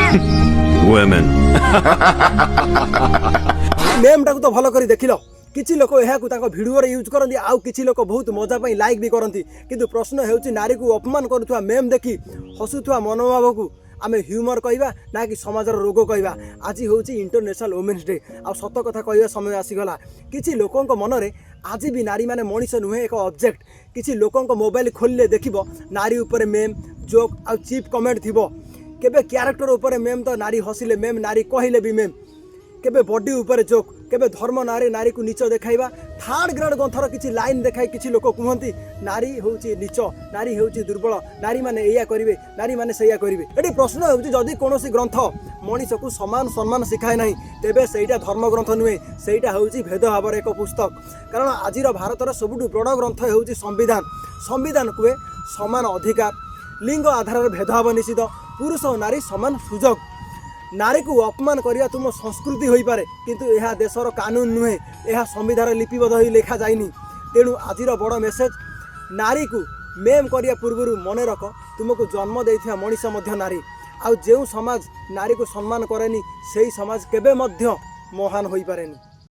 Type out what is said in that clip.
women. Ma'am टाको तो भल कर देखिल किछि लोक एहाकु ताको भिडियो रे यूज करନ୍ତି आउ किछि लोक बहुत मजा पई लाइक भी करନ୍ତି किंतु प्रश्न हेउछि नारी को अपमान करूथुवा मेम देखि हसुथुवा मनोभाव को आमे ह्यूमर कहबा ना कि समाजर रोग कहबा। आज होउछि इंटरनेशनल वुमेन्स डे आ सत कथा कहबा समय आसीगला। किछि लोकंक मनरे आज भी नारी माने मनीष नुहे एक ऑब्जेक्ट। किछि लोकंक मोबाइल खोलले देखिबो नारी ऊपर मेम जोक आ चीप कमेंट थिबो। केबे कैरेक्टर ऊपर मेम तो नारी हसिले मेम नारी कहिले भी मेम केबे बॉडी ऊपर जोक केबे धर्म नारी नारी को नीच देखाइबा थर्ड ग्रेड ग्रंथर किछि लाइन देखाई किछि लोक कहंती नारी होउछि नीच नारी होउछि दुर्बल नारी माने एया करिवे नारी माने सेया करिवे। एटी प्रश्न होउछि जदि कोनोसी ग्रंथ मनीष को समान सम्मान सिखाए नाही तेबे सेईटा धर्म ग्रंथ नुहे सेईटा होउछि भेदभावर एक पुस्तक। कारण आजिर भारतर सबुठु बड़ ग्रंथ होउछि संविधान। संविधान कुए समान अधिकार लिंग आधार में भेदभाव निषिद्ध पुरुष और नारी समान सुजोग। नारी को अपमान करिया तुम संस्कृति होई पारे किंतु यह देशर कानून नुहे यह संविधान लिपिबद्ध होई लेखा जाइनी। तेणु आजिर बड़ मेसेज नारी को मेम करिया पूर्व मन रख तुमको जन्म देइथिया मनीष मध्य नारी आउ जो समाज नारी को सम्मान करेनी सेही समाज केबे मध्य महान होई पारेनी।